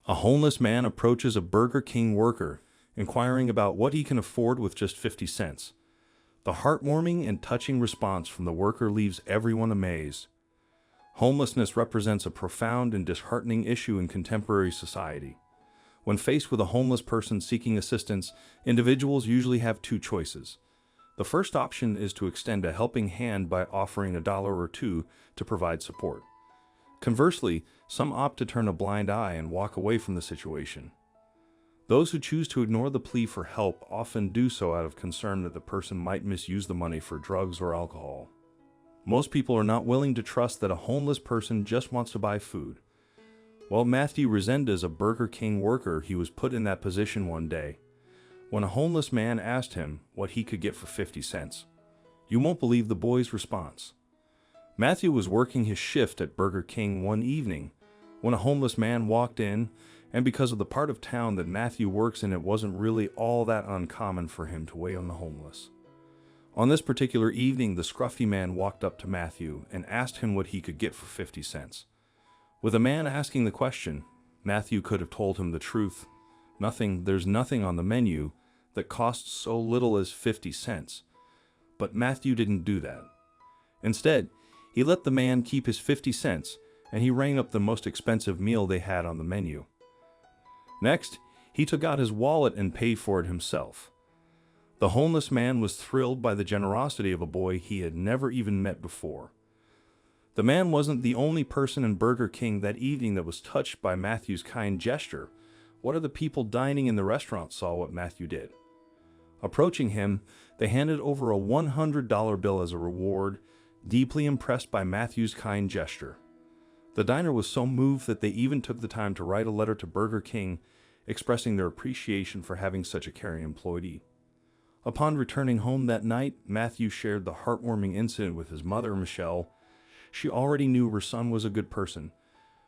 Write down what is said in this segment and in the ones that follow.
A homeless man approaches a Burger King worker, inquiring about what he can afford with just 50 cents. The heartwarming and touching response from the worker leaves everyone amazed. Homelessness represents a profound and disheartening issue in contemporary society. When faced with a homeless person seeking assistance, individuals usually have two choices. The first option is to extend a helping hand by offering $1 or $2 to provide support. Conversely, some opt to turn a blind eye and walk away from the situation. Those who choose to ignore the plea for help often do so out of concern that the person might misuse the money for drugs or alcohol. Most people are not willing to trust that a homeless person just wants to buy food. While Matthew Resendez, a Burger King worker, he was put in that position one day when a homeless man asked him what he could get for 50 cents. You won't believe the boy's response. Matthew was working his shift at Burger King one evening when a homeless man walked in, and because of the part of town that Matthew works in, it wasn't really all that uncommon for him to wait on the homeless. On this particular evening, the scruffy man walked up to Matthew and asked him what he could get for 50 cents. With a man asking the question, Matthew could have told him the truth. There's nothing on the menu that costs so little as 50 cents. But Matthew didn't do that. Instead, he let the man keep his 50 cents, and he rang up the most expensive meal they had on the menu. Next, he took out his wallet and paid for it himself. The homeless man was thrilled by the generosity of a boy he had never even met before. The man wasn't the only person in Burger King that evening that was touched by Matthew's kind gesture. What of the people dining in the restaurant saw what Matthew did? Approaching him, they handed over a $100 bill as a reward, deeply impressed by Matthew's kind gesture. The diner was so moved that they even took the time to write a letter to Burger King expressing their appreciation for having such a caring employee. Upon returning home that night, Matthew shared the heartwarming incident with his mother, Michelle. She already knew her son was a good person,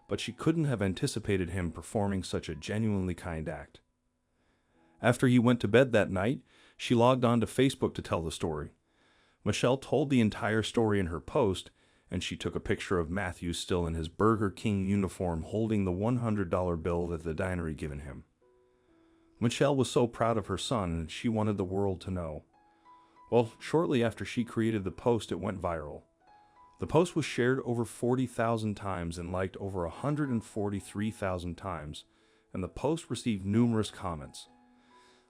but she couldn't have anticipated him performing such a genuinely kind act. After he went to bed that night, she logged on to Facebook to tell the story. Michelle told the entire story in her post, and she took a picture of Matthew still in his Burger King uniform holding the $100 bill that the diner had given him. Michelle was so proud of her son, and she wanted the world to know. Well, shortly after she created the post, it went viral. The post was shared over 40,000 times and liked over 143,000 times, and the post received numerous comments.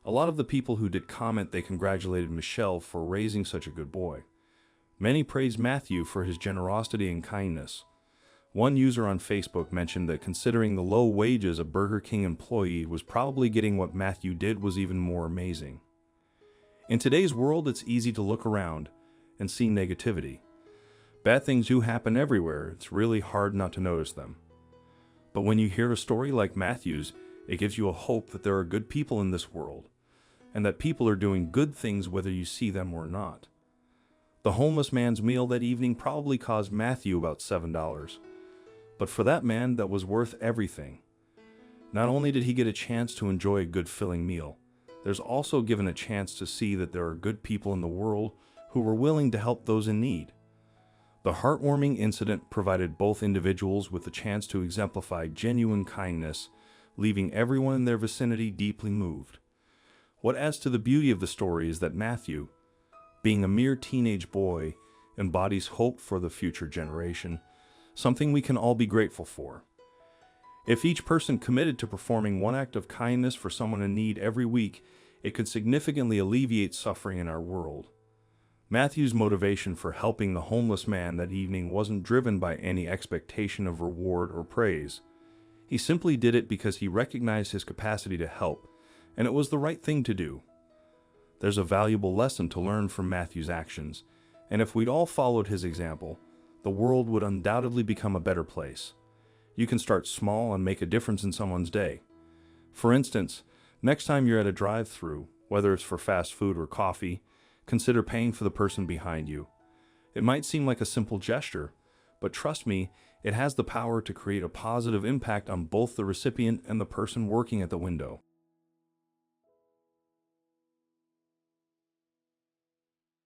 A lot of the people who did comment, they congratulated Michelle for raising such a good boy. Many praised Matthew for his generosity and kindness. One user on Facebook mentioned that considering the low wages a Burger King employee was probably getting what Matthew did was even more amazing. In today's world, it's easy to look around and see negativity. Bad things do happen everywhere. It's really hard not to notice them. But when you hear a story like Matthew's, it gives you a hope that there are good people in this world, and that people are doing good things whether you see them or not. The homeless man's meal that evening probably cost Matthew about $7. But for that man, that was worth everything. Not only did he get a chance to enjoy a good filling meal, there's also given a chance to see that there are good people in the world who were willing to help those in need. The heartwarming incident provided both individuals with the chance to exemplify genuine kindness, leaving everyone in their vicinity deeply moved. What adds to the beauty of the story is that Matthew, being a mere teenage boy, embodies hope for the future generation, something we can all be grateful for. If each person committed to performing one act of kindness for someone in need every week, it could significantly alleviate suffering in our world. Matthew's motivation for helping the homeless man that evening wasn't driven by any expectation of reward or praise. He simply did it because he recognized his capacity to help, and it was the right thing to do. There's a valuable lesson to learn from Matthew's actions, and if we'd all followed his example, the world would undoubtedly become a better place. You can start small and make a difference in someone's day. For instance, next time you're at a drive-thru, whether it's for fast food or coffee, consider paying for the person behind you. It might seem like a simple gesture, but trust me, it has the power to create a positive impact on both the recipient and the person working at the window.